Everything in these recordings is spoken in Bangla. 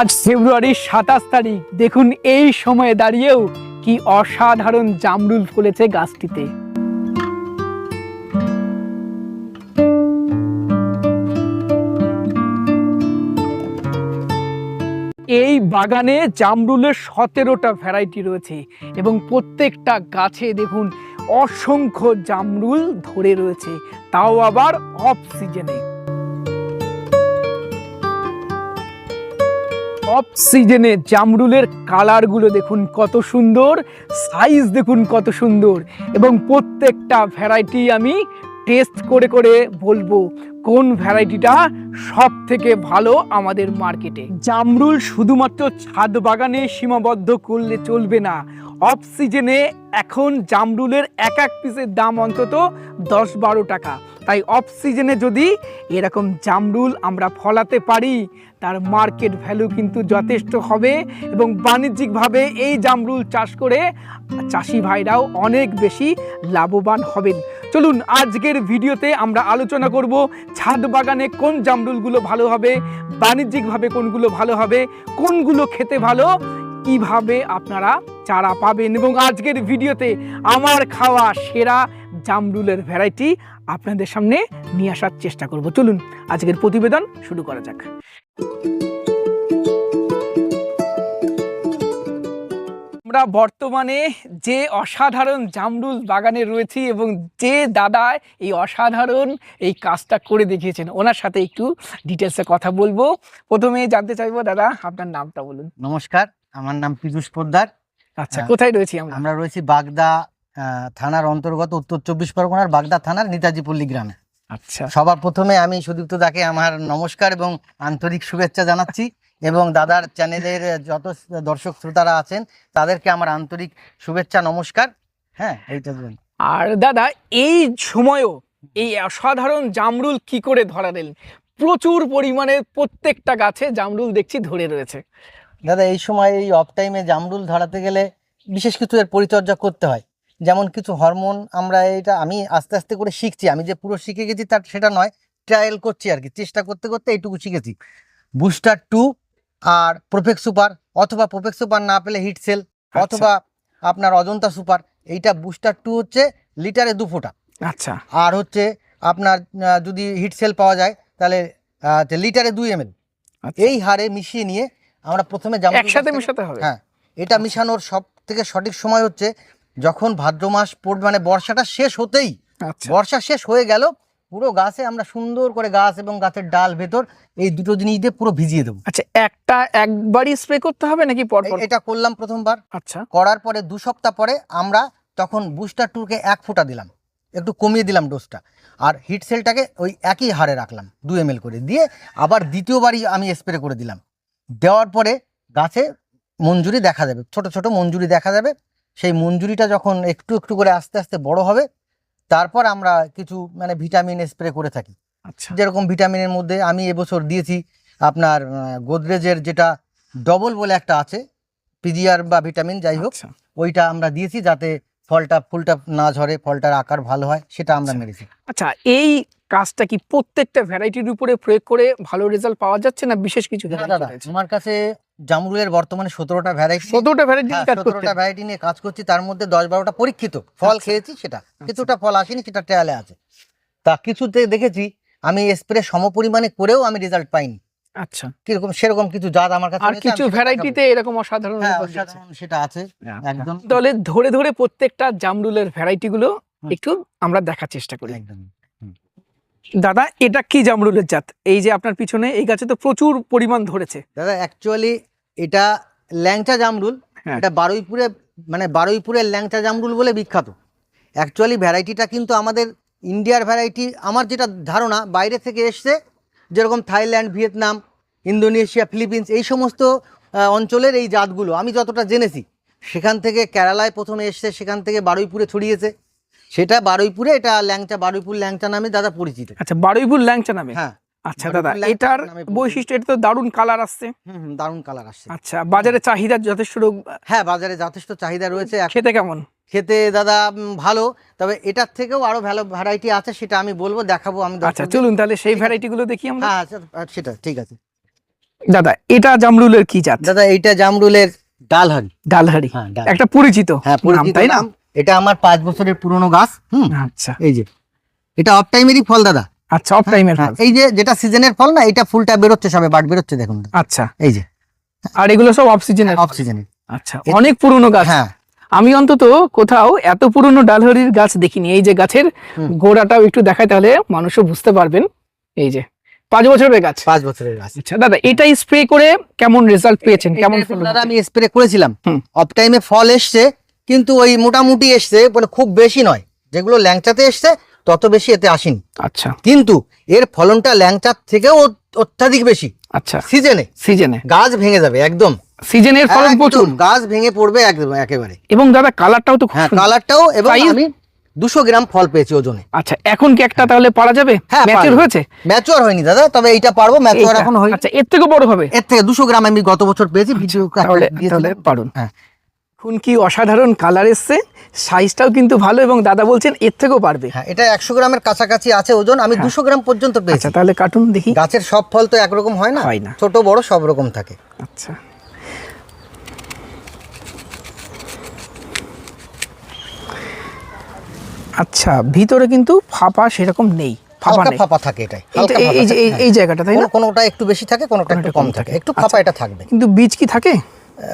আজ ফেব্রুয়ারির 27 তারিখ। দেখুন এই সময়ে দাঁড়িয়েও কি অসাধারণ জামরুল ফলেছে গাছটিতে। এই বাগানে জামরুলের 17টা ভ্যারাইটি রয়েছে এবং প্রত্যেকটা গাছে দেখুন অসংখ্য জামরুল ধরে রয়েছে, তাও আবার অফ সিজনে। অফ সিজনে জামরুলের কালারগুলো দেখুন কত সুন্দর, সাইজ দেখুন কত সুন্দর, এবং প্রত্যেকটা ভ্যারাইটি আমি টেস্ট করে করে বলবো কোন ভ্যারাইটিটা সব থেকে ভালো আমাদের মার্কেটে। জামরুল শুধুমাত্র ছাদ বাগানে সীমাবদ্ধ করলে চলবে না। অফ সিজনে এখন জামরুলের এক এক পিসের দাম অন্তত 10-12 টাকা। তাই অফ সিজনে যদি এরকম জামরুল আমরা ফলাতে পারি তার মার্কেট ভ্যালু কিন্তু যথেষ্ট হবে এবং বাণিজ্যিকভাবে এই জামরুল চাষ করে চাষি ভাইরাও অনেক বেশি লাভবান হবেন। চলুন আজকের ভিডিওতে আমরা আলোচনা করব ছাদ বাগানে কোন জামরুলগুলো ভালো হবে, বাণিজ্যিকভাবে কোনগুলো ভালো হবে, কোনগুলো খেতে ভালো, কিভাবে আপনারা চারা পাবেন, এবং আজকের ভিডিওতে আমার খাওয়া সেরা জামরুলের ভ্যারাইটি আপনাদের সামনে নিয়ে আসার চেষ্টা করব। চলুন আজকের প্রতিবেদন শুরু করা যাক। আমরা বর্তমানে যে অসাধারণ জামরুল বাগানে রয়েছি এবং যে দাদা এই অসাধারণ এই কাজটা করে দেখিয়েছেন ওনার সাথে একটু ডিটেলসে কথা বলবো। প্রথমে জানতে চাইবো দাদা আপনার নামটা বলুন। নমস্কার, আমার নাম পীযূষ পোদ্দার। আচ্ছা, কোথায় রয়েছি আমরা? আমরা রয়েছি বাগদা থানার অন্তর্গত উত্তর 24 পরগনার বাগদা থানার নেতাজিপল্লী গ্রামে। আচ্ছা, সবার প্রথমে আমি সুদীপ্ত দাকে আমার নমস্কার এবং আন্তরিক শুভেচ্ছা জানাচ্ছি এবং দাদার চ্যানেলের যত দর্শক শ্রোতারা আছেন তাদেরকে আমার আন্তরিক শুভেচ্ছা নমস্কার। হ্যাঁ, এইটা বলুন। আর দাদা এই সময়ও এই অসাধারণ জামরুল কি করে ধরালেন? প্রচুর পরিমাণে প্রত্যেকটা গাছে জামরুল দেখছি ধরে রয়েছে। দাদা এই সময় এই অফ টাইমে জামরুল ধরাতে গেলে বিশেষ কিছু এর পরিচর্যা করতে হয়, যেমন কিছু হরমোন। আমি আস্তে আস্তে করে শিখছি, আমি যে পুরো শিখে গেছি তার সেটা নয়, ট্রায়াল করছি আর কি, চেষ্টা করতে করতে এইটুকু শিখেছি। বুস্টার 2 আর প্রোফেক্স সুপার, অথবা প্রোফেক্স সুপার না পেলে হিট সেল, অথবা আপনার অজন্তা সুপার। এইটা বুস্টার 2 হচ্ছে লিটারে 2 ফোঁটা। আচ্ছা, আর হচ্ছে আপনার যদি হিট সেল পাওয়া যায় তাহলে লিটারে 2 ml। এই হারে মিশিয়ে নিয়ে আমরা প্রথমে একসাথে মেশাতে হবে। হ্যাঁ, এটা মিশানোর সব থেকে সঠিক সময় হচ্ছে যখন ভাদ্র মাস পড়বে, মানে বর্ষাটা শেষ হতেই। বর্ষা শেষ হয়ে গেল, পুরো গাছে আমরা সুন্দর করে গাছ এবং গাছের ডাল ভেতর এই দুটো জিনিস দিয়ে পুরো ভিজিয়ে দেবো। আচ্ছা, একবারই স্প্রে করতে হবে নাকি পরপর? এটা করলাম প্রথমবার। আচ্ছা, করার পরে 2 সপ্তাহ পরে আমরা তখন বুস্টার 2-কে 1 ফোঁটা দিলাম, একটু কমিয়ে দিলাম ডোজটা, আর হিট সেলটাকে ওই একই হারে রাখলাম 2 ml করে দিয়ে আবার দ্বিতীয়বারই আমি স্প্রে করে দিলাম। দেওয়ার পরে গাছে মঞ্জুরি দেখা যাবে, ছোট ছোট মঞ্জুরি দেখা যাবে। সেই মঞ্জুরিটা যখন একটু একটু করে আস্তে আস্তে বড় হবে তারপর আমরা কিছু ভিটামিন স্প্রে করে থাকি। আচ্ছা, যেরকম ভিটামিনের মধ্যে আমি এবছর দিয়েছি আপনার গোদরেজের যেটা ডবল বলে একটা আছে, পিজিআর বা ভিটামিন যাই হোক, ওইটা আমরা দিয়েছি যাতে ফুলটা না ঝরে, ফলটার আকার ভালো হয়, সেটা আমরা মেরেছি। আচ্ছা, এই কাজটা কি প্রত্যেকটা ভ্যারাইটির উপরে প্রয়োগ করে ভালো রেজাল্ট পাওয়া যাচ্ছে না বিশেষ কিছু? দাদা আমার কাছে জামরুলের বর্তমানে 17টা ভ্যারাইটি 17টা ভ্যারাইটি নিয়ে কাজ করছি। তার মধ্যে 10-12টা পরীক্ষিত ফল খেয়েছি, সেটা কিছুটা ফল আসেনি, সেটা ট্রায়ালে আছে। তা কিছুতে দেখেছি আমি স্প্রে সমপরিমাণে করেও আমি রেজাল্ট পাইনি। আচ্ছা, কিরকম সেরকম কিছু জাত আমার কাছে, আর কিছু ভ্যারাইটিতে এরকম অসাধারণ সেটা আছে একদম। তাহলে ধরে ধরে প্রত্যেকটা জামরুলের ভ্যারাইটি গুলো একটু আমরা দেখার চেষ্টা করি। একদম। দাদা এটা কি জামরুলের জাত? এই যে আপনার পিছনে এই গাছে তো প্রচুর পরিমাণ ধরেছে। দাদা অ্যাকচুয়ালি এটা ল্যাংচা জামরুল। এটা বারুইপুরের ল্যাংচা জামরুল বলে বিখ্যাত। অ্যাকচুয়ালি ভ্যারাইটিটা কিন্তু আমাদের ইন্ডিয়ার ভ্যারাইটি। আমার যেটা ধারণা বাইরে থেকে এসছে, যেরকম থাইল্যান্ড, ভিয়েতনাম, ইন্দোনেশিয়া, ফিলিপিন্স, এই সমস্ত অঞ্চলের এই জাতগুলো আমি যতটা জেনেছি, সেখান থেকে কেরালায় প্রথমে এসছে, সেখান থেকে বারুইপুরে ছড়িয়েছে। সেটা বারুইপুরে, এটা ল্যাংচা, বারুইপুর ল্যাংচা নামে দাদা পরিচিত। আচ্ছা, বারুইপুর ল্যাংচা নামে। হ্যাঁ। আচ্ছা দাদা, এটার বৈশিষ্ট্য, এটা তো দারুণ কালার আসছে। দারুণ কালার আসছে। আচ্ছা, বাজারে চাহিদা যথেষ্ট? হ্যাঁ, বাজারে যথেষ্ট চাহিদা রয়েছে। খেতে কেমন? খেতে দাদা ভালো, তবে এটার থেকেও আরো ভালো ভ্যারাইটি আছে, সেটা আমি বলবো, দেখাবো আমি। আচ্ছা চলুন তাহলে সেই ভ্যারাইটি গুলো দেখি আমরা। হ্যাঁ সেটা ঠিক আছে। দাদা এটা জামরুলের কি জাত? দাদা এইটা জামরুলের ডালহারি। ডালহারি, হ্যাঁ, একটা পরিচিত হ্যাঁ নাম, পরিচিত তাই না? নাম। এটা আমার 5 বছরের পুরনো গাছ। আচ্ছা এই যে এটা অফ টাইমেরই ফল দাদা। আচ্ছা, অফ টাইমের ফল। এই যে যেটা সিজনের ফল না, এটা ফুলটা বেরোচ্ছে, সবে বাট বেরোচ্ছে দেখুন। আচ্ছা, এই যে আর এগুলো সব অফ সিজনের? অফ সিজনের। আচ্ছা, অনেক পুরনো গাছ। হ্যাঁ, আমি অন্তত কোথাও এত পুরনো ডালহরির গাছ দেখিনি। এই যে গাছের গোড়াটাও একটু দেখায়, তাহলে মানুষও বুঝতে পারবেন। এই যে 5 বছরের গাছ। 5 বছরের গাছ। আচ্ছা দাদা, এটাই স্প্রে করে কেমন রেজাল্ট পেয়েছেন, কেমন ফল? দাদা আমি স্প্রে করেছিলাম, অফ টাইমে ফল এসছে, কিন্তু ওই মোটামুটি এসছে, মানে খুব বেশি নয়। যেগুলো ল্যাংচাতে এসছে তত বেশি এতে আসেনি। আচ্ছা, কিন্তু এর ফলনটা ল্যাংচার থেকেও অত্যাধিক বেশি। আচ্ছা, সিজনে গাছ ভেঙে যাবে একদম। সিজনের ফলন প্রচুর, গাছ ভেঙে পড়বে একদম একেবারে। এবং দাদা কালারটাও তো খুব হ্যাঁ, সুন্দর। কালারটাও, এবং Size? আমি 200 গ্রাম ফল পেয়েছি ওজনে। আচ্ছা, এখন কি একটা তাহলে পারা যাবে? হ্যাঁ, ম্যাচিউর হয়েছে? ম্যাচিউর হয়নি দাদা, তবে এইটা পারবো, ম্যাচিউর এইটা? এখন হয়নি। আচ্ছা, এর থেকে বড় হবে? এর থেকে 200 গ্রাম আমি গত বছর পেয়েছি, ভিডিও তাহলে পারুন। হ্যাঁ, এখন কি অসাধারণ কালার এসছে, সাইজটাও কিন্তু ভালো, এবং দাদা বলছেন এর থেকেও পারবে। হ্যাঁ, এটা 100 গ্রামের কাছাকাছি আছে ওজন, আমি 200 গ্রাম পর্যন্ত পেয়েছি। আচ্ছা, তাহলে কাটুন দেখি। গাছের সব ফল তো একরকম হয় না, ছোট বড় সব রকম থাকে। আচ্ছা, আচ্ছা, ভিতরে কিন্তু ফাঁপা সেরকম নেই, হালকা ফাঁপা থাকে এটাই, এই জায়গাটা, তাই না? কোনোটা একটু বেশি থাকে, কোনোটা একটু কম থাকে, একটু ফাঁপা এটা থাকবে। কিন্তু বীজ কি থাকে?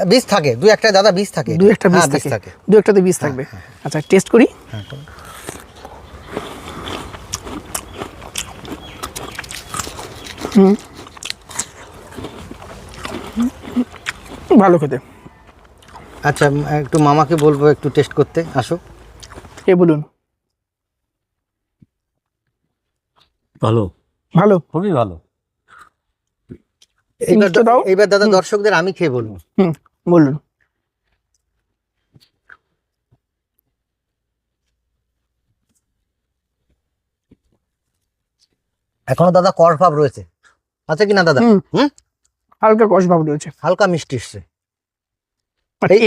বীজ থাকে, দুই একটা দাদা বীজ থাকে, দুই একটা বীজ থাকে, দুই একটাতে বীজ থাকবে। আচ্ছা, টেস্ট করি। ভালো খেতে। আচ্ছা, একটু মামাকে বলবো একটু টেস্ট করতে, আসো। কে বলুন? ভালো, ভালো, খুবই ভালো। এইবার দাদা দর্শকদের আমি খেয়ে বলবো। বলুন। এখনো দাদা কষ ভাব রয়েছে, আছে কিনা দাদা? হালকা কষ ভাব রয়েছে, হালকা মিষ্টি এসছে।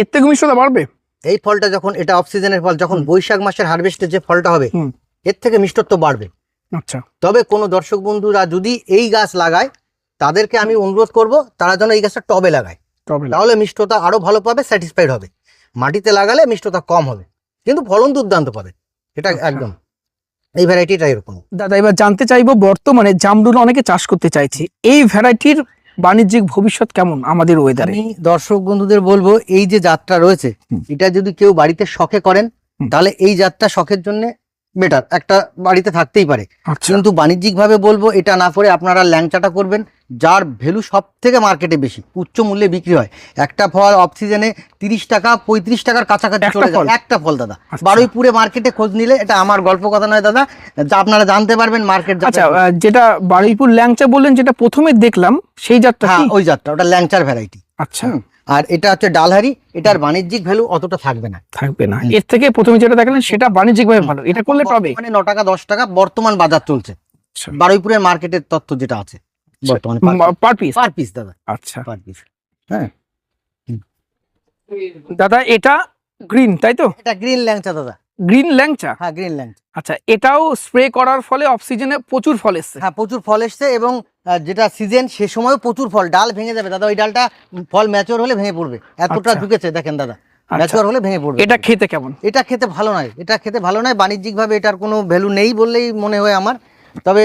এর থেকে মিষ্টতা বাড়বে। এই ফলটা যখন, এটা অফ সিজনের ফল, যখন বৈশাখ মাসের হারভেস্টে যে ফলটা হবে, এর থেকে মিষ্টত্ব বাড়বে। আচ্ছা, তবে কোনো দর্শক বন্ধুরা যদি এই গাছ লাগায়, তাদেরকে আমি অনুরোধ করব তারা যেন এই গাছটা টবে লাগায়, তাহলে মিষ্টতা আরো ভালো পাবে, স্যাটিসফাইড হবে। মাটিতে লাগালে মিষ্টতা কম হবে, কিন্তু ফলন দুর্দান্ত পাবে। এটা একদম এই ভ্যারাইটিটা এরকম। দাদা, এবার জানতে চাইবো, বর্তমানে জামরুল অনেকে চাষ করতে চাইছে, এই ভ্যারাইটির বাণিজ্যিক ভবিষ্যৎ কেমন আমাদের ওয়েদারে? আমি দর্শক বন্ধুদের বলবো, এই যে জাতটা রয়েছে, এটা যদি কেউ বাড়িতে শখে করেন, তাহলে এই জাতটা শখের জন্য বেটার, একটা বাড়িতে থাকতেই পারে। কিন্তু বাণিজ্যিক ভাবে বলবো, এটা না করে আপনারা ল্যাংচাটা করবেন, যার ভ্যালু সব থেকে মার্কেটে বেশি, উচ্চ মূল্যে বিক্রি হয়। একটা ফল অফ সিজনে 30 টাকা 35 টাকার কাছাকাছি চলে যায় একটা ফল দাদা। বারুইপুরে মার্কেটে খোঁজ নিলে, এটা আমার গল্প কথা নয় দাদা, যা আপনারা জানতে পারবেন মার্কেট। আচ্ছা, যেটা বারুইপুর ল্যাংচা বললেন, যেটা প্রথমে দেখলাম সেই জাতটা? হ্যাঁ, ওই জাতটা, ওটা ল্যাংচার ভ্যারাইটি। আচ্ছা, আর এটা হচ্ছে ডালহারি, এটার বাণিজ্যিক ভ্যালু অতটা থাকবে না। এর থেকে প্রথমে যেটা দেখালেন সেটা বাণিজ্যিক ভাবে ভালো, এটা করলে পাবে মানে 9 টাকা 10 টাকা বর্তমান বাজার চলছে। বারুইপুরের মার্কেটের তথ্য যেটা আছে বর্তমানে, পার পিস দাদা। আচ্ছা, পার পিস। হ্যাঁ দাদা, এটা গ্রিন, তাই তো? এটা গ্রিন ল্যাংচা দাদা। গ্রিন ল্যাংচা? হ্যাঁ, গ্রিন ল্যাংচা। আচ্ছা, এটাও স্প্রে করার ফলে অফ সিজনে প্রচুর ফল এসছে? হ্যাঁ, প্রচুর ফল এসছে, এবং যেটা সিজন সে সময়ও প্রচুর ফল। ডাল ভেঙে যাবে দাদা, ওই ডালটা ফল ম্যাচিওর হলে ভেঙে পড়বে, এতটা ঝুঁকেছে দেখেন দাদা। ম্যাচিওর হলে ভেঙে পড়বে। এটা খেতে কেমন? এটা খেতে ভালো নয়, এটা খেতে ভালো নয়। বাণিজ্যিক ভাবে এটার কোনো ভ্যালু নেই বললেই মনে হয় আমার। তবে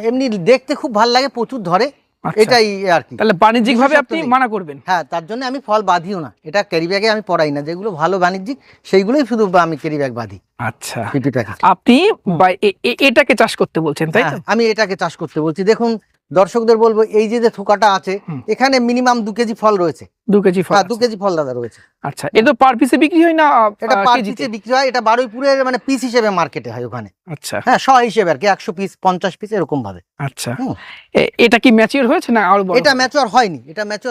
এমনি দেখতে খুব ভালো লাগে, প্রচুর ধরে, এটাই আর কি। তাহলে বাণিজ্যিক ভাবে আপনি মানা করবেন? হ্যাঁ, তার জন্য আমি ফল বাঁধিও না, এটা ক্যারি ব্যাগে আমি পড়াই না। যেগুলো ভালো বাণিজ্যিক সেইগুলোই শুধু আমি ক্যারি ব্যাগ বাঁধি। আচ্ছা, আপনি এটাকে চাষ করতে বলছেন, তাই তো? আমি এটাকে চাষ করতে বলছি। দেখুন দর্শকদের বলবো, এই যে থোকাটা আছে, এখানে মিনিমাম 2 কেজি ফল রয়েছে। 2 কেজি ফল? 2 কেজি ফল দাদা রয়েছে। আচ্ছা, এটা পার পিসে বিক্রি হয় না? এটা পার পিসে বিক্রি হয়, এটা বারুইপুরের মানে পিস হিসেবে মার্কেটে হয় ওখানে। আচ্ছা, হ্যাঁ, শ হিসেবে আর কি, 100 পিস 50 পিস এরকম ভাবে। আচ্ছা, এটা কি ম্যাচিওর হয়েছে না আরো বড়? এটা ম্যাচিওর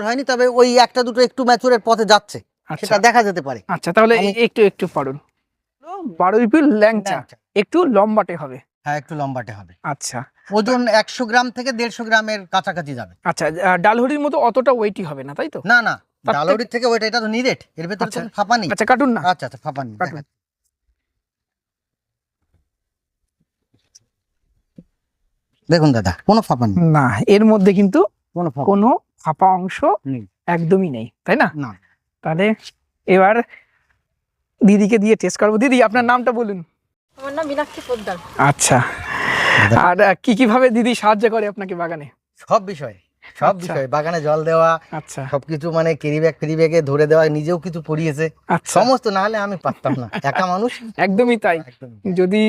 হয়নি, তবে ওই একটা দুটো একটু ম্যাচিওরের পথে যাচ্ছে, সেটা দেখা যেতে পারে। আচ্ছা, তাহলে একটু পারুন। বারুইপুর ল্যাংচা একটু লম্বাটে হবে? হ্যাঁ, একটু লম্বাটে হবে। আচ্ছা, ওজন 100 গ্রাম থেকে 150 গ্রামের কাছাকাছি যাবে। আচ্ছা, ডালহরির মতো অতটা ওয়েটই হবে না, তাই তো? না না, ডালহরির থেকে ওইটা, এটা তো নিরেট, এর ভেতরে তো ফাঁপা নেই। আচ্ছা, কাটুন না। আচ্ছা, ফাঁপা নেই। দেখুন দাদা, কোনো ফাঁপা নেই না, এর মধ্যে কিন্তু কোনো ফাঁপা অংশ নেই। একদমই নেই, তাই না? না। তাহলে এবার দিদিকে দিয়ে টেস্ট করবো। দিদি আপনার নামটা বলুন। আমার নাম মীনাক্ষী পোদ্দার। আচ্ছা, আর কি ভাবে দিদি সাহায্য করে আপনাকে বাগানে? সব বিষয়ে আচ্ছা। বাগানে জল দেওয়া, আচ্ছা সবকিছু মানে ক্যারি ব্যাগে ধরে দেওয়া, নিজেও কিছু পড়িয়েছে আচ্ছা, সমস্ত, না হলে আমি পারতাম না, একা মানুষ। একদমই তাই। একদম। যদি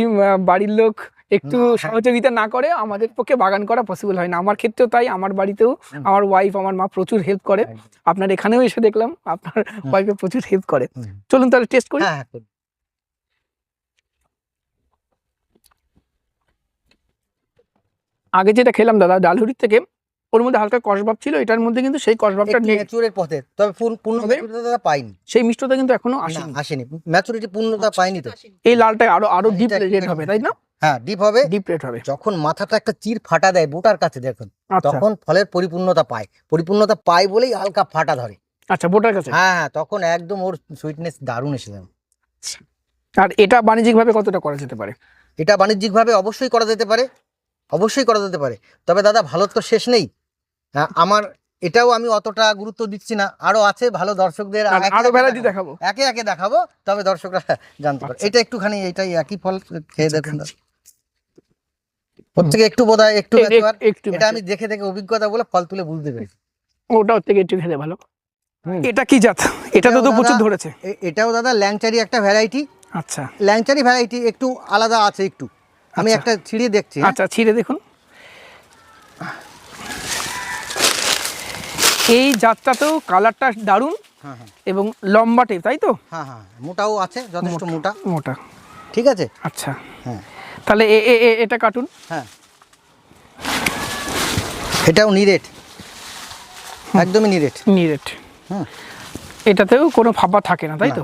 বাড়ির লোক একটু হ্যাঁ। সহযোগিতা না করে আমাদের পক্ষে বাগান করা পসিবল হয় না। আমার ক্ষেত্রেও তাই, আমার বাড়িতেও আমার ওয়াইফ, আমার মা প্রচুর হেল্প করে। একদম। আপনার এখানেও এসে দেখলাম আপনার ওয়াইফে প্রচুর হেল্প করে। হুম। চলুন তাহলে টেস্ট করি। হ্যাঁ, করুন। আগে যেটা খেলাম দাদা ডালহরির থেকে, ওর মধ্যে হালকা কষভাব ছিল, এটার মধ্যে কিন্তু সেই কষভাবটা একটু নেই। ম্যাচুরের পথে, তবে পূর্ণ তবে ম্যাচুরিটি পাইনি। সেই মিষ্টতা কিন্তু এখনো না, আসেনি। আসেনি, ম্যাচুরিটি পূর্ণতা পাইনি তো। এই লালটা আরো ডিপ এটা রেড হবে, তাই না? হ্যাঁ, ডিপ হবে। ডিপ রেড হবে। যখন মাথাটা একটা চির ফাটা দেয় বোটার কাছে, দেখুন আচ্ছা তখন ফলের পরিপূর্ণতা পায় বলেই হালকা ফাটা ধরে। আচ্ছা, বোটার কাছে। হ্যাঁ, তখন একদম ওর সুইটনেস দারুণ এসে যাবে। আর এটা বাণিজ্যিক ভাবে কতটা করা যেতে পারে? এটা বাণিজ্যিকভাবে অবশ্যই করা যেতে পারে, তবে দাদা ভালো তো শেষ নেই। হ্যাঁ, আমার এটাও আমি অতটা গুরুত্ব দিচ্ছি না, আরো আছে ভালো দর্শকদের আরো ভ্যারাইটি দেখাবো। একে একে দেখাবো, তবে দর্শকরা জানতে পারে। আচ্ছা। এটা একটুখানি, এটাই একই ফল, খেয়ে দেখুন। প্রত্যেকে একটু বোধহয় একটু mature। একটু এটা আমি দেখে অভিজ্ঞতা বলে ফল তুলে বুঝতে পেরেছি। ওটা ওর থেকে একটু খেলে ভালো। হুম। এটা কি জাত? এটা তো এটাও প্রচুর দাদা- ধরেছে। এটাও দাদা ল্যাংচারি একটা ভ্যারাইটি। আচ্ছা ল্যাংচারি ভ্যারাইটি একটু আলাদা আছে একটু। আমি আচ্ছা। একটা ছিঁড়িয়ে দেখছি। হ্যাঁ? আচ্ছা, ছিঁড়ে দেখুন। এই জাতটাতেও কালারটা দারুণ হ্যাঁ, হ্যাঁ, এবং লম্বাটে, তাই তো? হ্যাঁ, হ্যাঁ, মোটাও আছে, যথেষ্ট মোটা। মোটা। ঠিক আছে। আচ্ছা, হ্যাঁ, তাহলে এটা কাটুন। হ্যাঁ, এটাও নিরেট, একদমই নিরেট। নিরেট। হুম। এটাতেও কোনো ফাঁপা থাকে না, তাই তো?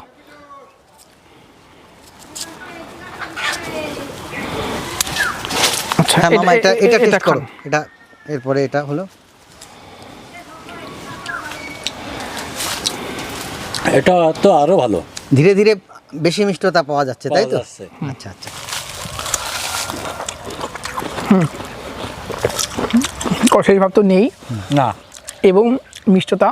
আচ্ছা, হ্যাঁ মামা, এটা টেস্ট খান। করো। এটা এরপরে এটা হলো, এটা তো আরো ভালো। ধীরে ধীরে বেশি মিষ্টতা পাওয়া যাচ্ছে, তাই পাওয়া তো? যাচ্ছে। আচ্ছা, আচ্ছা। কষাই ভাব তো নেই না, এবং মিষ্টতা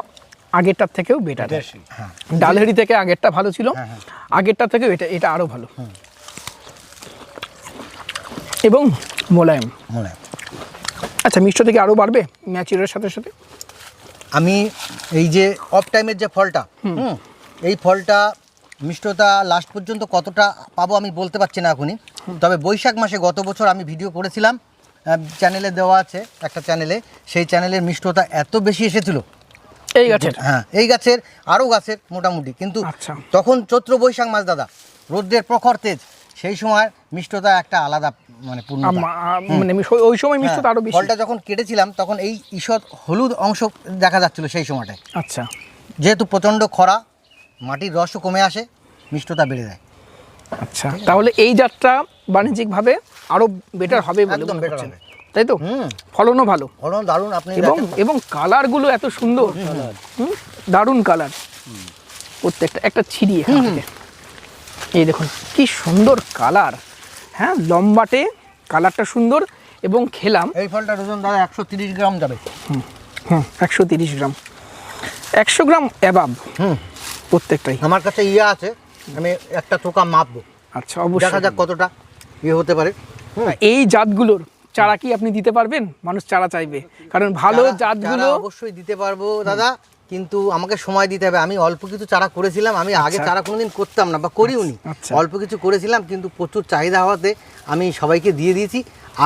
আগেরটার থেকেও বেটার। বেশি। হ্যাঁ, ডালহেরি থেকে আগেরটা ভালো ছিল, হ্যাঁ, হ্যাঁ। আগেরটা থেকে এটা আরো ভালো এবং মোলায়েম। মনে হয়। আচ্ছা, মিষ্ট থেকে আরো বাড়বে ম্যাচুরের সাথে সাথে। আমি এই যে অফ টাইমের যে ফলটা, এই ফলটা মিষ্টতা লাস্ট পর্যন্ত কতটা পাবো আমি বলতে পারছি না এখনই। তবে বৈশাখ মাসে গত বছর আমি ভিডিও করেছিলাম, চ্যানেলে দেওয়া আছে একটা চ্যানেলে, সেই চ্যানেলের মিষ্টতা এত বেশি এসেছিল এই গাছের। হ্যাঁ, এই গাছের আরও গাছের মোটামুটি, কিন্তু আচ্ছা। তখন চৈত্র বৈশাখ মাস দাদা, রৌদ্রের প্রখর তেজ, সেই সময় মিষ্টতা একটা আলাদা মানে পূর্ণতা। মানে ওই সময় মিষ্টতা আরো বেশি। ফলটা যখন কেটেছিলাম তখন এই ঈষৎ হলুদ অংশ দেখা যাচ্ছিল সেই সময়টায়। আচ্ছা যেহেতু প্রচণ্ড খরা, মাটির রসও কমে আসে, মিষ্টতা বেড়ে যায়। আচ্ছা, তাহলে এই জাতটা বাণিজ্যিকভাবে আরো বেটার হবে বলে একদম মনে better করছেন, হবে। তাই তো? ফলনও ভালো ফলন দারুণ, আপনি এবং দেখেন। এবং কালার গুলো এত সুন্দর, দারুণ কালার প্রত্যেকটা। একটা ছিড়ি এখান থেকে, এই দেখুন কি সুন্দর কালার। হ্যাঁ, লম্বাটে, কালারটা সুন্দর এবং খেলাম। এই ফলটা ওজন দাদা 130 গ্রাম যাবে। 130 গ্রাম, 100 গ্রাম অ্যাবাব প্রত্যেকটাই। আমার কাছে ইয়ে আছে, আমি একটা টোকা মাপবো, আচ্ছা, দেখা অবশ্যই। যাক কতটা ইয়ে হতে পারে। এই জাতগুলোর চারা কি আপনি দিতে পারবেন? মানুষ চারা চাইবে, কারণ ভালো জাতগুলো। চারা অবশ্যই দিতে পারবো দাদা, কিন্তু আমাকে সময় দিতে হবে। আমি অল্প কিছু চারা করেছিলাম, আমি আগে চারা কোনোদিন করতাম না বা করিওনি। আচ্ছা। অল্প কিছু করেছিলাম, কিন্তু প্রচুর চাহিদা হওয়াতে আমি সবাইকে দিয়ে দিয়েছি।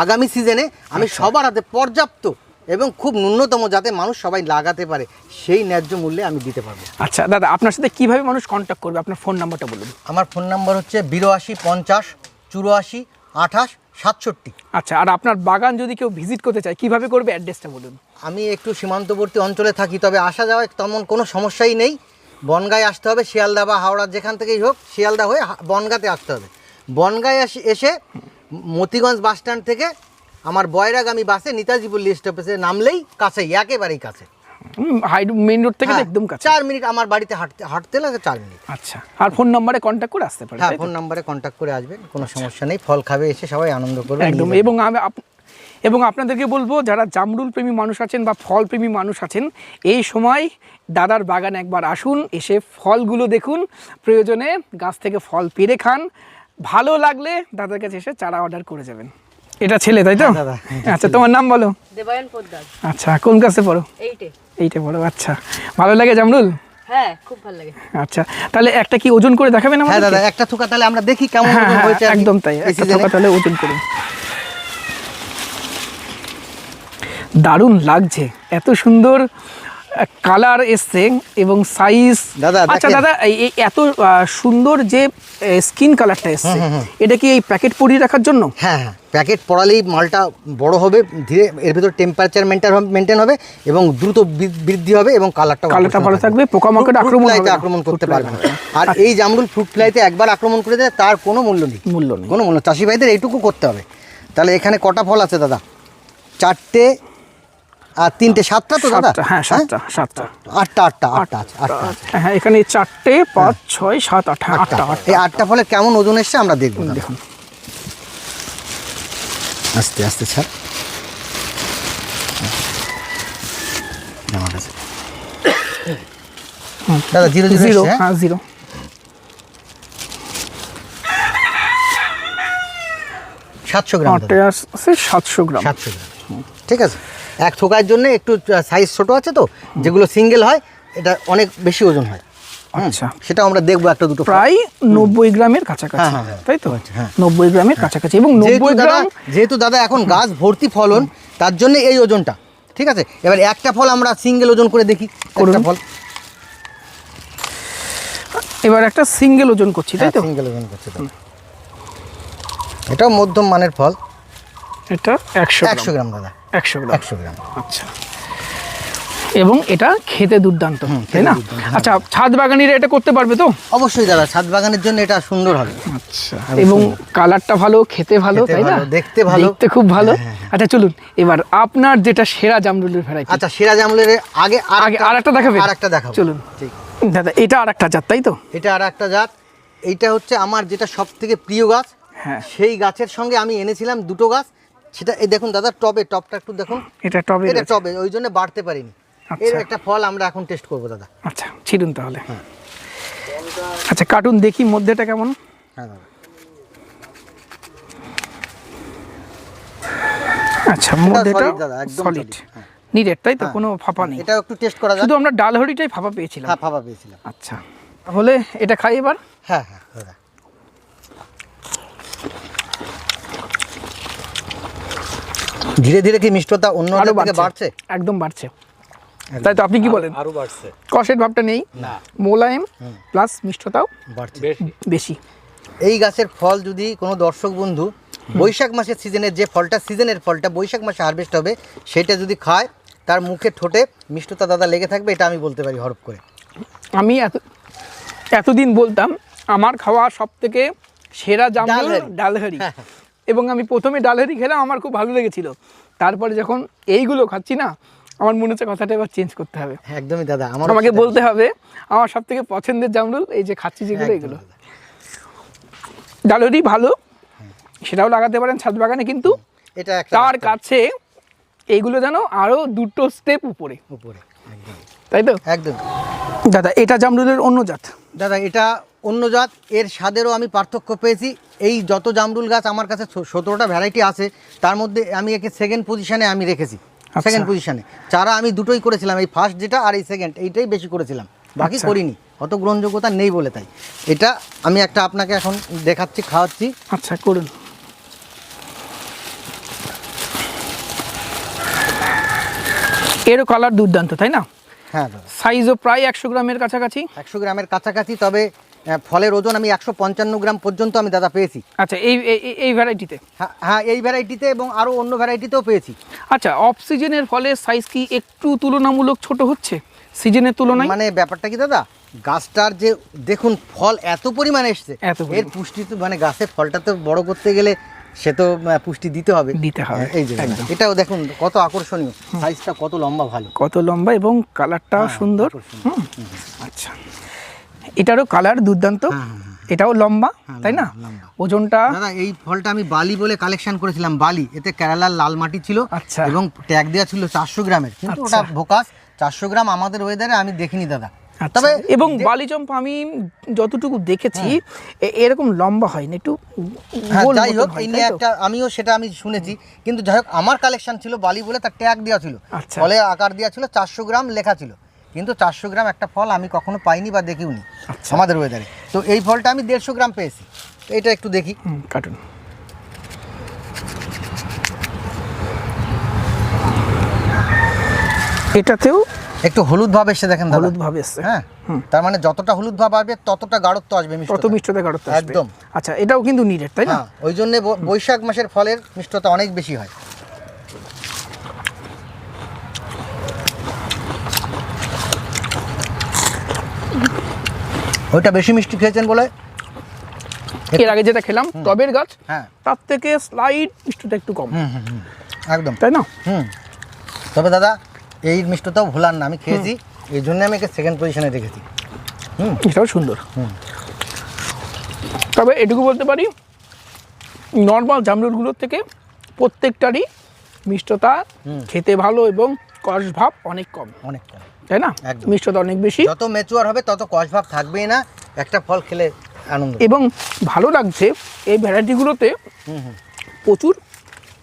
আগামী সিজনে আমি সবার হাতে পর্যাপ্ত এবং খুব ন্যূনতম, যাতে মানুষ সবাই লাগাতে পারে, সেই ন্যায্য মূল্যে আমি দিতে পারবো। আচ্ছা দাদা, আপনার সাথে কিভাবে মানুষ কন্ট্যাক্ট করবে? আপনার ফোন নাম্বারটা বলুন। আমার ফোন নাম্বার হচ্ছে 82 50 84 28 67। আচ্ছা, আর আপনার বাগান যদি কেউ ভিজিট করতে চায় কিভাবে করবে? অ্যাড্রেসটা বলুন। আমি একটু সীমান্তবর্তী অঞ্চলে থাকি, তবে আসা যাওয়ায় তেমন কোনো সমস্যাই নেই। বনগাঁয় আসতে হবে, শিয়ালদা বা হাওড়ার যেখান থেকেই হোক, শিয়ালদা হয়ে বনগাঁতে আসতে হবে। বনগাঁয় এসে মতিগঞ্জ বাস স্ট্যান্ড থেকে আমার বয়রাগামী বাসে নেতাজি পল্লী স্টপেজে নামলেই কাছেই, একেবারেই কাছে। মেইন রোড থেকে হ্যাঁ, একদম কাছে। 4 মিনিট আমার বাড়িতে হাঁটতে লাগে 4 মিনিট। আচ্ছা, আর ফোন নাম্বারে কন্ট্যাক্ট করে আসতে পারে, হ্যাঁ, তাই তো? ফোন নাম্বারে কন্ট্যাক্ট করে আসবেন, কোনো সমস্যা নেই। ফল খাবে, এসে সবাই আনন্দ করবে। একদম। নিয়ে যাবে। এবং এবং আপনাদেরকে বলবো যারা জামরুল প্রেমী মানুষ আছেন বা ফল প্রেমী মানুষ আছেন, এই সময় দাদার বাগানে একবার আসুন, এসে ফলগুলো দেখুন, প্রয়োজনে গাছ থেকে ফল পেড়ে খান, ভালো লাগলে দাদার কাছে এসে চারা অর্ডার করে যাবেন। এটা ছেলে তাই তো? হ্যাঁ, দাদা। আচ্ছা, তোমার নাম বলো? দেবায়ন পোদ্দার। আচ্ছা, কোন ক্লাসে পড়ো? এইটে পড়ো। আচ্ছা, ভালো লাগে জামরুল? হ্যাঁ, খুব ভালো লাগে। আচ্ছা, তাহলে একটা কি ওজন করে দেখাবেন হ্যাঁ আমাদের? দাদা, একটা থোকা তাহলে আমরা দেখি কেমন হ্যাঁ ওজন হ্যাঁ, হয়েছে আর কি একদম তাই, এই একটা সিজনে। থোকা তাহলে ওজন করুন। দারুণ লাগছে, এত সুন্দর কালার এসছে এবং সাইজ। দাদা, আচ্ছা দেখেন। দাদা, এই এত সুন্দর যে স্কিন কালারটা এসছে, এটা কি এই প্যাকেট পরিয়ে রাখার জন্য? হ্যাঁ হ্যাঁ, প্যাকেট পড়ালেই মালটা বড় হবে, ধীরে এর ভিতর টেম্পারেচার মেনটেন হবে এবং দ্রুত বৃদ্ধি হবে এবং কালারটা ভালো থাকবে, পোকামাকড় আক্রমণ হবে না। আক্রমণ করতে Fruit পারবে না। fly আর এই জামরুল ফ্রুট ফ্লাইতে একবার আক্রমণ করে দেয়, তার কোনো মূল্য নেই, কোনো মূল্য। চাষি ভাইদের এইটুকু করতে হবে। তাহলে এখানে কটা ফল আছে দাদা? 4টে আর 3টে, 7টা তো দাদা? হ্যাঁ, 7টা। 8টা আছে, 8টা আছে। হ্যাঁ, এখানে 4টে 5 6 7 8 8টা। এই 8টা ফলে কেমন ওজন এসছে আমরা দেখবো দাদা। দেখুন, আস্তে আস্তে ছাড়। আমার কাছে দাদা 0 0 জিরো। এসছে, হ্যাঁ? হ্যাঁ, 0। 700 গ্রাম দাদা। আছে 700 গ্রাম। 700 গ্রাম, ঠিক আছে। এক থোকার জন্য একটু সাইজ ছোট আছে তো, যেগুলো সিঙ্গেল হয় এটা অনেক বেশি ওজন হয়। আচ্ছা, সেটা আমরা দেখবো একটা দুটো ফল। প্রায় 90 গ্রামের কাছাকাছি, হ্যাঁ, হ্যাঁ, তাই তো? হ্যাঁ। 90 গ্রামের কাছাকাছি এবং 90 গ্রাম। যেহেতু দাদা এখন গাছ ভর্তি ফলন, তার জন্য এই ওজনটা, ঠিক আছে। এবার একটা ফল আমরা সিঙ্গেল ওজন করে দেখি, একটা ফল। এবার একটা সিঙ্গেল ওজন করছি, তাই তো? সিঙ্গেল ওজন করছে দাদা। এটাও মধ্যম মানের ফল। এটা 100 গ্রাম দাদা, 100 গ্রাম। 100 গ্রাম। আচ্ছা, এবং এটা খেতে দুর্দান্ত, তাই না? আচ্ছা, ছাদ বাগানিরা এটা করতে পারবে তো? অবশ্যই দাদা, ছাদ বাগানের জন্য এটা সুন্দর হবে। আচ্ছা, এবং কালারটা ভালো, খেতে ভালো, খেতে তাই না? ভালো, দেখতে ভালো। দেখতে খুব ভালো। আচ্ছা, চলুন এবার আপনার যেটা সেরা জামরুলের ভ্যারাইটি। আচ্ছা, সেরা জামরুলের আগে আরেকটা দেখাবেন? আরেকটা দেখাবো, চলুন ঠিক। দাদা, এটা আরেকটা জাত, তাই তো? এটা আরেকটা জাত। এইটা হচ্ছে আমার যেটা সবথেকে প্রিয় গাছ। হ্যাঁ, সেই গাছের সঙ্গে আমি এনেছিলাম দুটো গাছ। সেটা এই দেখুন দাদা, টপটা একটু দেখুন। এটা টবে এটা রয়েছে। টবে, ওই জন্য বাড়তে পারিনি। আচ্ছা। এর একটা ফল আমরা এখন টেস্ট করবো দাদা। আচ্ছা, ছিলুন তাহলে। আচ্ছা, কার্টুন দেখি মধ্যেটা কেমন। হ্যাঁ দাদা, আচ্ছা, মধ্যেটা solid দাদা, একদম সলিড, solid, হ্যাঁ। নিরেট, তাই তো? কোনো ফাঁপা নেই। এটাও একটু টেস্ট করা যাক। শুধু আমরা ডালহরিটাই ফাঁপা পেয়েছিলাম। হ্যাঁ, ফাঁপা পেয়েছিলাম। আচ্ছা, তাহলে এটা খাই এবার। হ্যাঁ হ্যাঁ দাদা, ধীরে ধীরে কি মিষ্টতা অন্য আরো থেকে বাড়ছে? একদম বাড়ছে, তাই তো? আপনি কি বলেন? আরো বাড়ছে। কষের ভাবটা নেই, না, মোলায়েম প্লাস মিষ্টতাও বাড়ছে। বেশি। এই গাছের ফল যদি কোনো দর্শক বন্ধু বৈশাখ মাসের সিজনের যে ফলটা, সিজনের ফলটা বৈশাখ মাসে হারভেস্ট হবে, সেটা যদি খায়, তার মুখে ঠোঁটে মিষ্টতা দাদা লেগে থাকবে, এটা আমি বলতে পারি হরফ করে। আমি এতদিন বলতাম আমার খাওয়া সব থেকে সেরা জামরুল ডালহারি। ডালহারি, এবং আমি প্রথমে ডালহারি খেলাম, আমার খুব ভালো লেগেছিল। তারপরে যখন এইগুলো খাচ্ছি না, আমার মনে হচ্ছে কথাটা এবার চেঞ্জ করতে হবে। একদমই দাদা, আমাকে বলতে হবে আমার সব থেকে পছন্দের জামরুল এই যে খাচ্ছি যেগুলো, এগুলো। ডালহারি ভালো, সেটাও লাগাতে পারেন ছাদ বাগানে, কিন্তু এটা একটা তার কাছে এইগুলো যেন আরো দুটো স্টেপ উপরে, উপরে, একদম তাই তো? একদম দাদা, এটা জামরুলের অন্য জাত। দাদা, এটা অন্য জাত। এর স্বাদেরও আমি পার্থক্য পেয়েছি। এই যত জামরুল গাছ আমার কাছে 17টা ভ্যারাইটি আছে, তার মধ্যে আমি একে সেকেন্ড পজিশনে আমি রেখেছি। সেকেন্ড পজিশনে চারা আমি দুটোই করেছিলাম, এই ফার্স্ট যেটা আর এই সেকেন্ড, এইটাই বেশি করেছিলাম, বাকি করিনি, অত গ্রহণযোগ্যতা নেই বলে। তাই এটা আমি একটা আপনাকে এখন দেখাচ্ছি, খাওয়াচ্ছি। আচ্ছা, করুন। এরও কালার দুর্দান্ত, তাই না? হ্যাঁ দাদা, সাইজও প্রায় 100 গ্রামের কাছাকাছি। 100 গ্রামের কাছাকাছি, তবে ফলের ওজন আমি 155 গ্রাম পর্যন্ত আমি দাদা পেয়েছি। আচ্ছা, এই ভ্যারাইটিতে। হ্যাঁ হ্যাঁ, এই ভ্যারাইটিতে এবং আরও অন্য ভ্যারাইটিতেও পেয়েছি। আচ্ছা, অফ সিজনের ফলের সাইজ কি একটু তুলনামূলক ছোট হচ্ছে সিজনের তুলনায়? মানে ব্যাপারটা কি দাদা, গাছটার যে দেখুন ফল এত পরিমাণে এসছে, এত পরিমাণ। এর পুষ্টি তো মানে গাছের ফলটা তো বড় করতে গেলে সে তো পুষ্টি দিতে হবে। এই যে একদম। এটাও দেখুন কত আকর্ষণীয়, সাইজটা কত লম্বা, ভালো, কত লম্বা এবং কালারটাও সুন্দর। আকর্ষণীয়। আচ্ছা, এটারও কালার দুর্দান্ত। এটাও লম্বা, তাই না? লম্বা। ওজনটা দাদা এই ফলটা আমি বালি বলে কালেকশন করেছিলাম, বালি, এতে কেরালার লাল মাটি ছিল। আচ্ছা। এবং ট্যাগ দেওয়া ছিল 400 গ্রামের, কিন্তু ওটা ভোকাস। 400 গ্রাম আমাদের ওয়েদারে আমি দেখিনি দাদা। তবে এবং বালি চম্পা আমি যতটুকু দেখেছি এরকম লম্বা হয় না, একটু গোল যাই মতন হোক, হয়, এই তাই নিয়ে তো? একটা আমিও সেটা আমি শুনেছি, কিন্তু যাই হোক আমার কালেকশন ছিল বালি বলে তার ট্যাগ দেওয়া ছিল, আচ্ছা। ফলে আকার দেওয়া ছিল 400 গ্রাম লেখা ছিল, কিন্তু 400 গ্রাম একটা ফল আমি কখনো পাইনি বা দেখিওনি আচ্ছা। আমাদের ওয়েদারে। তো এই ফলটা আমি 150 গ্রাম পেয়েছি। তো এটা একটু দেখি। কার্টুন এটাতেও একটু হলুদ ভাব এসে দেখেন দাদা। হলুদ ভাব এসছে। হ্যাঁ, তার মানে যতটা হলুদ ভাব আসবে ততটা গাঢ়ত্ব আসবে, কত মিষ্টতা। মিষ্টতা গাঢ়ত্ব আসবে। একদম। আচ্ছা, এটাও কিন্তু নিরেট, তাই না? হ্যাঁ, ওই জন্য বৈশাখ মাসের ফলের মিষ্টতা অনেক বেশি হয়। ওইটা বেশি মিষ্টি খেয়েছেন বলে। এর আগে যেটা খেলাম টবের গাছ, হ্যাঁ, তার থেকে স্লাইড মিষ্টতা একটু কম, একদম তাই না? তবে দাদা এই মিষ্টতাও ভোলার না, আমি খেয়েছি, এই জন্য আমি একে সেকেন্ড পজিশনে রেখেছি। এটাও সুন্দর। তবে এটুকু বলতে পারি, নর্মাল জামরুলগুলোর থেকে প্রত্যেকটারই মিষ্টতা খেতে ভালো এবং কষ ভাব অনেক কম, অনেক কম, তাই না? একদম। মিষ্টতা অনেক বেশি যত ম্যাচুয়ার হবে তত কষ ভাব থাকবেই না, একটা ফল খেলে আনন্দ। এবং ভালো লাগছে এই ভ্যারাইটিগুলোতে প্রচুর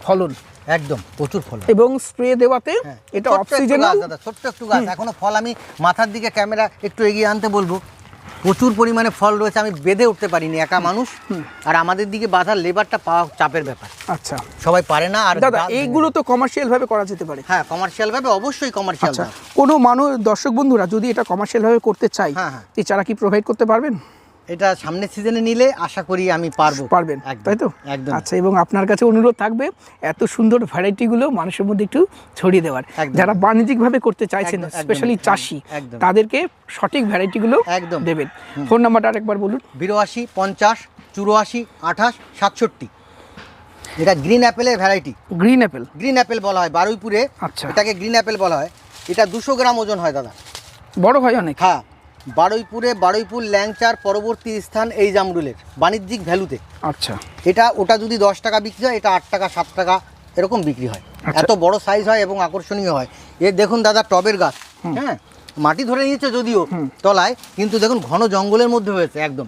ফলন একদম প্রচুর ফল। এবং স্প্রে দেওয়াতে হ্যাঁ, এটা ছোট্ট অফ একটু সিজনাল। গাছ দাদা, ছোট্ট একটু গাছ, এখনো ফল, আমি মাথার দিকে ক্যামেরা একটু এগিয়ে আনতে বলবো, প্রচুর পরিমাণে ফল রয়েছে, আমি বেঁধে উঠতে পারিনি, একা মানুষ, আর আমাদের দিকে বাঁধার লেবারটা পাওয়া চাপের ব্যাপার, আচ্ছা সবাই পারে না। আর দাদা, এইগুলো তো কমার্শিয়াল ভাবে করা যেতে পারে। হ্যাঁ, কমার্শিয়াল ভাবে, অবশ্যই কমার্শিয়াল আচ্ছা, কোনো মানুষ, দর্শক বন্ধুরা যদি এটা কমার্শিয়াল ভাবে করতে চাই, হ্যাঁ, হ্যাঁ। এই চারা কি প্রোভাইড করতে পারবেন? এটা সামনের সিজনে নিলে আশা করি আমি পারবেন, একদম, তাই তো? একদম। আচ্ছা, এবং আপনার কাছে অনুরোধ থাকবে এত সুন্দর ভ্যারাইটিগুলো মানুষের মধ্যে একটু ছড়িয়ে দেওয়ার। একদম। যারা বাণিজ্যিকভাবে করতে চাইছেন, একদম, স্পেশালি একদম, চাষি, একদম। তাদেরকে সঠিক ভ্যারাইটিগুলো একদম। দেবেন। ফোন নাম্বারটা আরেকবার বলুন। 82 50 84 28 67। এটা গ্রিন অ্যাপেলের variety. Green apple, green apple বলা হয় বারুইপুরে। আচ্ছা। এটাকে গ্রিন অ্যাপেল বলা হয়। এটা 200 গ্রাম ওজন হয় দাদা। বড় হয় অনেক। হ্যাঁ, বারুইপুর ল্যাংচার পরবর্তী স্থান এই জামরুলের বাণিজ্যিক ভ্যালুতে। আচ্ছা, ওটা যদি 10 টাকা বিক্রি হয়, এটা 8 টাকা 7 টাকা এরকম বিক্রি হয়। আচ্ছা। এত বড় সাইজ হয় এবং আকর্ষণীয় হয়। এর দেখুন দাদা টবের গাছ, হ্যাঁ, মাটি ধরে নিয়েছে যদিও তলায়, কিন্তু দেখুন ঘন জঙ্গলের মধ্যে হয়েছে একদম।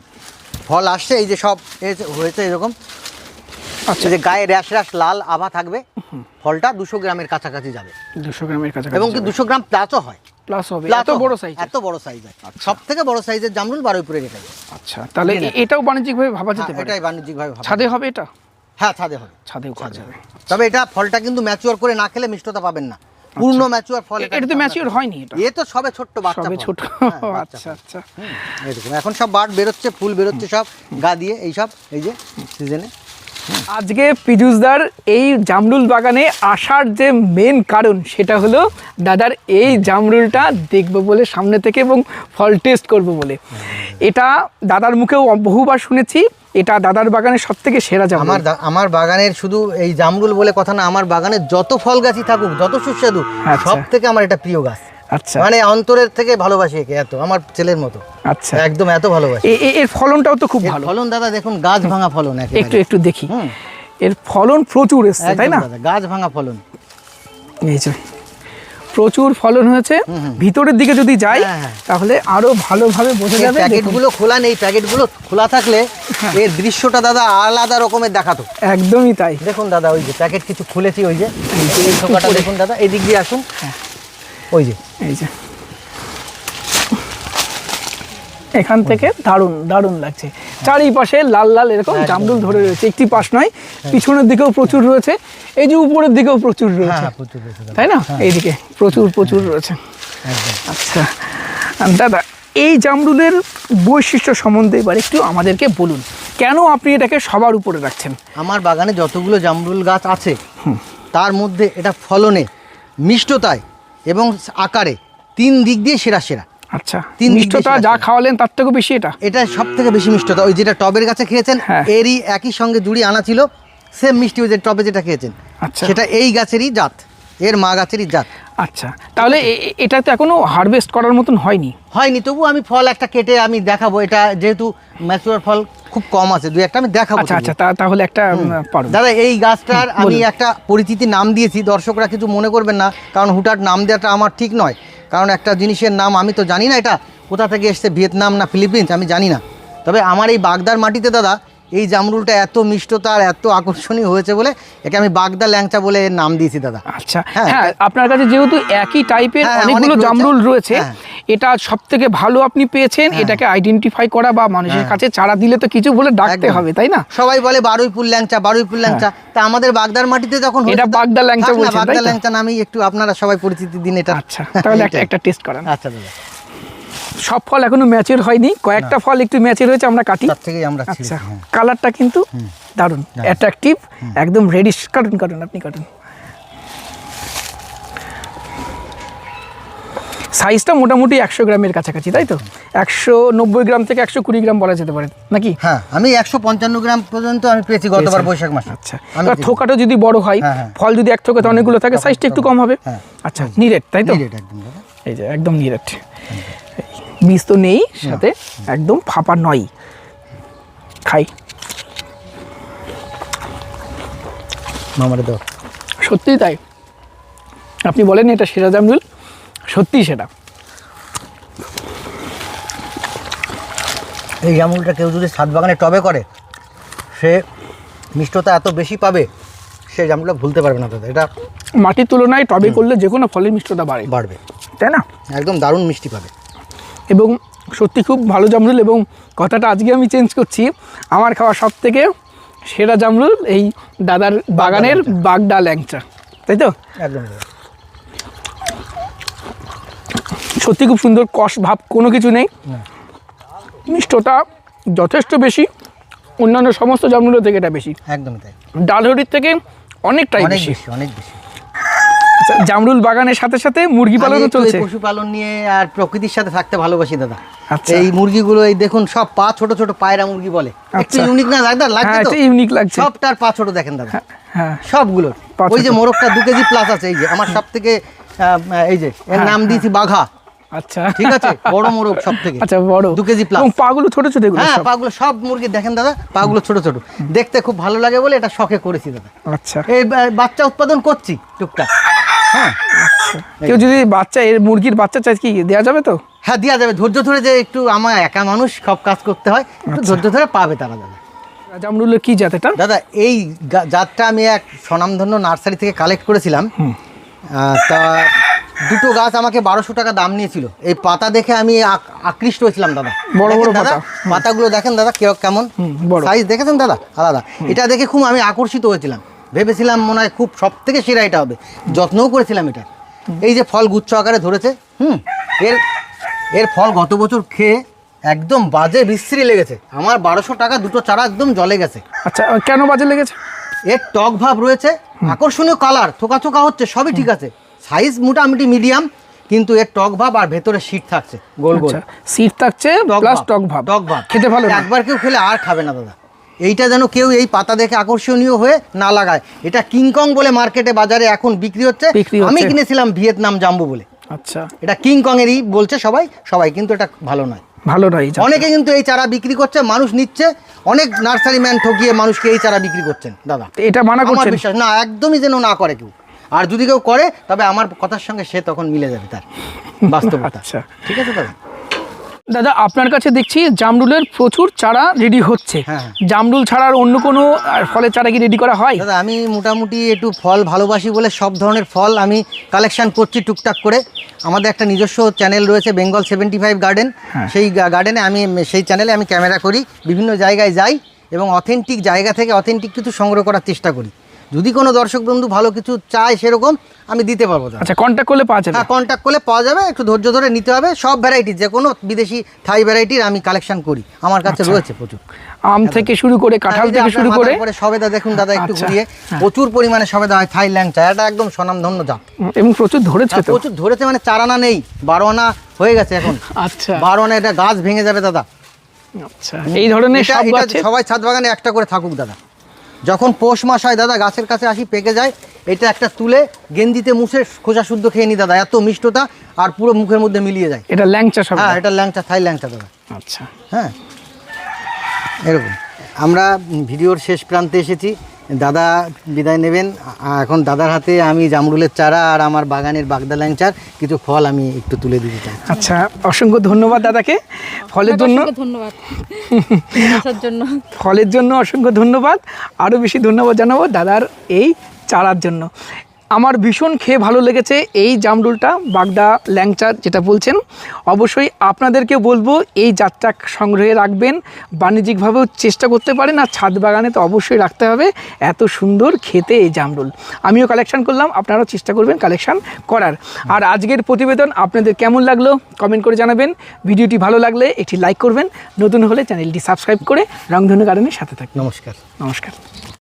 ফল আসছে, এই যে সব হয়েছে এরকম। আচ্ছা, এই যে গায়ে র্যাশ র্যাশ লাল আভা থাকবে। ফলটা 200 গ্রামের কাছাকাছি যাবে, 200 গ্রামের কাছাকাছি এবং কি 200 গ্রাম প্লাসও হয়। প্লাস হবে, Plus এত ও বড় হয়, সাইজ। এত বড় সাইজ হয়। সব থেকে বড় সাইজের জামরুল বারুইপুরে এটা। আচ্ছা, তাহলে এটাও বাণিজ্যিকভাবে ভাবা যেতে পারে। এটাই বাণিজ্যিকভাভাবে ভাবা। ছাদে হবে এটা? হ্যাঁ, ছাদে হবে। ছাদেও করা যাবে। তবে এটা ফলটা কিন্তু ম্যাচিওর করে না খেলে মিষ্টতা পাবেন না। পূর্ণ ম্যাচিওর ফল এটা তো ম্যাচিওর হয়নি, এটা এ তো সবে ছোট্ট বাচ্চা সবে ফল। ছোট। হ্যাঁ, বাচ্চা আচ্ছা, আচ্ছা। এই দেখুন, এখন সব বাড বেরোচ্ছে, ফুল বেরোচ্ছে সব গা দিয়ে, এই সব এই যে সিজনে। আজকে পীযূষদার এই জামরুল বাগানে আসার যে মেন কারণ, সেটা হলো দাদার এই জামরুলটা দেখবো বলে সামনে থেকে, এবং ফল টেস্ট করব বলে। এটা দাদার মুখেও বহুবার শুনেছি, এটা দাদার বাগানের সব থেকে সেরা জামরুল। আমার বাগানের শুধু এই জামরুল বলে কথা না, আমার বাগানের যত ফল গাছই থাকুক, যত সুস্বাদু, আচ্ছা। সব থেকে আমার এটা প্রিয় গাছ। আচ্ছা, মানে অন্তরের থেকে ভালোবাসি একে, এত আমার ছেলের মতো, আচ্ছা, একদম এত ভালোবাসি। এর ফলনটাও তো খুব এর ভালো। ফলন দাদা দেখুন, গাছ ভাঙা ফলন একেবারে। একটু দেখি, এর ফলন প্রচুর এসছে, তাই না? একদম দাদা, গাছ ভাঙা ফলন। এই যে প্রচুর ফলন হয়েছে। ভিতরের দিকে যদি যাই, হ্যাঁ। তাহলে আরো ভালোভাবে বোঝা যাবে। দেখুন। প্যাকেটগুলো খোলা নেই, প্যাকেটগুলো খোলা থাকলে এর দৃশ্যটা দাদা আলাদা রকমের দেখাতো। একদমই তাই। দেখুন দাদা, ওই যে প্যাকেট কিছু খুলেছি, ওই যে এই ঠোকাটা দেখুন দাদা, এই দিক দিয়ে আসুন, ওই যে এই যে এখান থেকে দারুণ দারুণ লাগছে। চারিপাশে লাল লাল এরকম জামরুল ধরে রয়েছে। একটি পাশ নয়, পিছনের দিকেও প্রচুর রয়েছে, এই যে উপরের দিকেও প্রচুর রয়েছে, হ্যাঁ, প্রচুর রয়েছে দাদা। তাই না? এইদিকে প্রচুর রয়েছে। আচ্ছা দাদা, এই জামরুলের বৈশিষ্ট্য সম্বন্ধে এবার একটু আমাদেরকে বলুন, কেন আপনি এটাকে সবার উপরে রাখছেন? আমার বাগানে যতগুলো জামরুল গাছ আছে, তার মধ্যে এটা ফলনে, মিষ্টতায় এবং আকারে 3 দিক দিয়ে সেরা। আচ্ছা, 3 দিক দিয়ে মিষ্টতা সেরা। যা খাওয়ালেন তার থেকেও বেশি এটা সব থেকে বেশি মিষ্টতা। ওই যেটা টবের গাছে খেয়েছেন, হ্যাঁ। এরই একই সঙ্গে জুড়ি আনা ছিল, সেম মিষ্টি ওই যে টবে যেটা খেয়েছেন, আচ্ছা। সেটা এই গাছেরই জাত। এর মা গাছেরই জাত। আচ্ছা, তাহলে এটা তো এখনো হারভেস্ট করার মতন হয়নি? হয়নি, তবু আমি ফল একটা কেটে আমি দেখাবো। এটা যেহেতু ম্যাচিওর ফল খুব কম আছে, দুই একটা আমি দেখাবো। আচ্ছা আচ্ছা, তাহলে একটা পারো দাদা। এই গাছটার আমি একটা পরিচিতি নাম দিয়েছি, দর্শকরা কিছু মনে করবেন না, কারণ হুটহাট নাম দেওয়াটা আমার ঠিক নয়। কারণ একটা জিনিসের নাম আমি তো জানি না এটা কোথা থেকে এসছে, ভিয়েতনাম না ফিলিপিন্স আমি জানি না। তবে আমার এই বাগদার মাটিতে দাদা এই জামরুলটা এত মিষ্টতা আর এত আকর্ষণীয় হয়েছে বলে একে আমি বাগদা ল্যাংচা বলে এর নাম দিয়েছি দাদা। আচ্ছা, হ্যাঁ, হ্যাঁ, আপনার কাছে যেহেতু একই টাইপের হ্যাঁ, অনেকগুলো অনেক রয়েছে। জামরুল রয়েছে, হ্যাঁ। এটা সব থেকে ভালো আপনি পেয়েছেন। এটাকে আইডেন্টিফাই করা বা মানুষের কাছে চারা দিলে তো কিছু বলে ডাকতে একদম। হবে, তাই না? সবাই বলে বারুইপুর ল্যাংচা, বারুইপুর ল্যাংচা। তা আমাদের বাগদার মাটিতে যখন হয়েছে এটা বাগদা ল্যাংচা থাক না, বলছেন, তাই বাগদা তো? ল্যাংচা নামেই একটু আপনারা সবাই পরিচিতি দিন এটা। আচ্ছা, তাহলে একটা টেস্ট করান। আচ্ছা দাদা, সব ফল এখনো ম্যাচিওর হয়নি, কয়েকটা ফল একটু ম্যাচিওর হয়েছে, আমরা কাটি। তার থেকেই আমরা ছিঁড়েছি, আচ্ছা, হ্যাঁ। কালারটা কিন্তু দারুণ অ্যাট্রাকটিভ, একদম রেডিশ। কাটুন আপনি কাটুন। সাইজটা মোটামুটি 100 গ্রামের কাছাকাছি, তাই তো? 190 গ্রাম থেকে 120 গ্রাম বলা যেতে পারে নাকি? হ্যাঁ, আমি 155 গ্রাম পর্যন্ত আমি পেয়েছি গতবার বৈশাখ মাসে। আচ্ছা, আমি এবার থোকাটা যদি বড় হয়, হ্যাঁ, হ্যাঁ। ফল যদি এক থোকাতে অনেকগুলো থাকে, সাইজটা একটু কম হবে। হ্যাঁ। আচ্ছা, নিরেট, তাই তো? নিরেট একদম দাদা। এই যে একদম নিরেট, বীজ তো নেই সাথে, একদম ফাঁপা নয়। খাই, মামারে দাও। সত্যি তাই। আপনি বলেন এটা সেরা জামরুল, সত্যি সেটা। এই জামরুলটা কেউ যদি ছাদ বাগানে টবে করে, সে মিষ্টতা এত বেশি পাবে, সে জামরুলটা ভুলতে পারবে না দাদা। এটা মাটির তুলনায় টবে করলে যে কোনো ফলের মিষ্টতা বাড়বে, তাই না? একদম দারুণ মিষ্টি পাবে। এবং সত্যি খুব ভালো জামরুল। এবং কথাটা আজকে আমি চেঞ্জ করছি, আমার খাওয়া সব থেকে সেরা জামরুল এই দাদার বাগানের বাগদা ল্যাংচা, তাই তো? একদম দাদা। সত্যি খুব সুন্দর, কষ ভাব কোনো কিছু নেই, মিষ্টতা যথেষ্ট বেশি, অন্যান্য সমস্ত জামরুলের থেকে এটা বেশি, একদমই তাই, ডালহরির থেকে অনেকটাই অনেক বেশি। বেশি, অনেক বেশি। আচ্ছা, জামরুল বাগানের সাথে সাথে মুরগি আমি পালনও একটু চলছে। এই পশুপালন নিয়ে আর প্রকৃতির সাথে থাকতে ভালোবাসি দাদা। আচ্ছা। এই মুরগিগুলো এই দেখুন, সব পা ছোট ছোট, পায়রা মুরগি বলে, একটু আচ্ছা। ইউনিক না দাদা? লাগছে হ্যাঁ, তো? এটা ইউনিক লাগছে। সবটার পা ছোট দেখেন দাদা, হ্যাঁ, সবগুলোর। পা ওই যে ছোট। মোরগটা 2 কেজি প্লাস আছে, এই যে আমার সব থেকে এই যে এর নাম দিয়েছি বাঘা। আচ্ছা, ঠিক আছে, বড় মোরগ সব থেকে। আচ্ছা, বড় 2 কেজি প্লাস। এবং পাগুলো ছোট ছোট এগুলো হ্যাঁ, সব। পাগুলো সব মুরগি দেখেন দাদা, পাগুলো ছোট ছোট, দেখতে খুব ভালো লাগে বলে এটা শখে করেছি দাদা। আচ্ছা, এই বাচ্চা উৎপাদন করছি টুকটাক। হ্যাঁ, কেউ যদি বাচ্চা, এর মুরগির বাচ্চা চাই, কি দেওয়া যাবে তো? হ্যাঁ, দেওয়া যাবে। ধৈর্য ধরে, যে একটু আমার একা মানুষ, সব কাজ করতে হয়, একটু ধৈর্য ধরে পাবে তারা দাদা। জামরুলের কি জাত এটা? দাদা এই জাতটা আমি এক স্বনামধন্য নার্সারি থেকে কালেক্ট করেছিলাম। তা দুটো গাছ আমাকে 1200 টাকা দাম নিয়েছিল। এই পাতা দেখে আমি আকৃষ্ট হয়েছিলাম দাদা। বড় বড় দেখেন দাদা, পাতা। পাতাগুলো দেখেন দাদা কেমন বড়। সাইজ দেখেছেন দাদা, আলাদা। এটা দেখে খুব আমি আকর্ষিত হয়েছিলাম, ভেবেছিলাম মনে হয় খুব সব থেকে সেরা এটা হবে, যত্নও করেছিলাম এটা। এই যে ফল গুচ্ছ আকারে ধরেছে, এর ফল গত বছর খেয়ে একদম বাজে বিশ্রী লেগেছে আমার। 1200 টাকা দুটো চারা একদম জলে গেছে। আচ্ছা, কেন বাজে লেগেছে? এর টক ভাব রয়েছে, আকর্ষণীয় কালার, থোকা থোকা হচ্ছে, সবই ঠিক আছে, সাইজ মোটামুটি মিডিয়াম, কিন্তু এর টক ভাব আর ভেতরে শীত থাকছে, গোল গোল সিড থাকছে, প্লাস টক ভাব। টক ভাব খেতে ভালো না। একবার কেউ খেলে আর খাবে না দাদা। এইটা যেন কেউ এই পাতা দেখে আকর্ষণীয় হয়ে না লাগায়। এটা কিংকং বলে মার্কেটে বাজারে এখন বিক্রি হচ্ছে। আমি কিনেছিলাম ভিয়েতনাম জাম্বু বলে। আচ্ছা, এটা কিংকংয়েরই বলছে সবাই, কিন্তু এটা ভালো নয়, ভালো নয়। অনেকে কিন্তু এই চারা বিক্রি করছে, মানুষ নিচ্ছে, অনেক নার্সারি ম্যান ঠকিয়ে মানুষকে এই চারা বিক্রি করছেন দাদা। এটা মানা আমার করছেন? বিশ্বাস না, একদমই যেন না করে কেউ। আর যদি কেউ করে, তবে আমার কথার সঙ্গে সে তখন মিলে যাবে তার বাস্তবতা। আচ্ছা, ঠিক আছে দাদা। দাদা আপনার কাছে দেখছি জামরুলের প্রচুর চারা রেডি হচ্ছে। হ্যাঁ। জামরুল ছাড়ার অন্য কোনো ফলের চারা কি রেডি করা হয়? দাদা আমি মোটামুটি একটু ফল ভালোবাসি বলে সব ধরনের ফল আমি কালেকশন করছি টুকটাক করে। আমাদের একটা নিজস্ব চ্যানেল রয়েছে, বেঙ্গল 75 গার্ডেন। সেই গার্ডেনে সেই চ্যানেলে আমি ক্যামেরা করি, বিভিন্ন জায়গায় যাই এবং অথেন্টিক জায়গা থেকে অথেন্টিক কিছু সংগ্রহ করার চেষ্টা করি। যদি কোনো দর্শক বন্ধু ভালো কিছু চায় সেরকম আমি দিতে পারবো দাদা। আচ্ছা, কন্ট্যাক্ট করলে পাওয়া যাবে? হ্যাঁ, কন্ট্যাক্ট করলে পাওয়া যাবে, একটু ধৈর্য ধরে নিতে হবে। সব ভ্যারাইটি, যে কোনো বিদেশি থাই ভ্যারাইটির আমি কালেকশন করি, আমার কাছে রয়েছে প্রচুর। আম থেকে শুরু করে, কাঁঠাল থেকে শুরু করে সবেদা দেখুন দাদা, একটু আচ্ছা, ঘুরিয়ে প্রচুর পরিমাণে সবেদা হয়, থাই ল্যাংচা, এটা একদম স্বনামধন্য জাত। এবং প্রচুর ধরেছে তো? প্রচুর ধরেছে, মানে 4 আনা নেই, 12 আনা হয়ে গেছে এখন। আচ্ছা, 12 আনা, এটা গাছ ভেঙে যাবে দাদা। আচ্ছা, এই ধরনের সব এটা গাছে সবাই ছাদ বাগানে একটা করে থাকুক দাদা। যখন পৌষ মাস হয় দাদা, গাছের কাছে আসি, পেকে যায়, এটা একটা তুলে গেঞ্জিতে মুছে খোসা শুদ্ধ খেয়ে নি দাদা, এত মিষ্টতা আর পুরো মুখের মধ্যে মিলিয়ে যায়। এটা ল্যাংচা সব। হ্যাঁ, এটা ল্যাংচা, থাই ল্যাংচা দাদা। আচ্ছা, হ্যাঁ, এরকম। আমরা ভিডিওর শেষ প্রান্তে এসেছি, দাদা বিদায় নেবেন। এখন দাদার হাতে আমি জামরুলের চারা আর আমার বাগানের বাগদা ল্যাংচার কিছু ফল আমি একটু তুলে দিতে চাই। আচ্ছা, অসংখ্য ধন্যবাদ দাদাকে ফলের জন্য। অসংখ্য ধন্যবাদ আসার জন্য। ফলের জন্য অসংখ্য ধন্যবাদ। আরও বেশি ধন্যবাদ জানাবো দাদার এই চারার জন্য। আমার ভীষণ খেয়ে ভালো লেগেছে এই জামরুলটা, বাগদা ল্যাংচা যেটা বলছেন। অবশ্যই আপনাদেরকে বলবো এই জাতটা সংগ্রহে রাখবেন, বাণিজ্যিকভাবেও চেষ্টা করতে পারেন, আর ছাদ বাগানে তো অবশ্যই রাখতে হবে। এত সুন্দর খেতে এই জামরুল। আমিও কালেকশন করলাম, আপনারাও চেষ্টা করবেন কালেকশন করার। আর আজকের প্রতিবেদন আপনাদের কেমন লাগলো কমেন্ট করে জানাবেন। ভিডিওটি ভালো লাগলে একটি লাইক করবেন, নতুন হলে চ্যানেলটি সাবস্ক্রাইব করে রংধনু গার্ডেনের সাথে থাকবেন। নমস্কার। নমস্কার।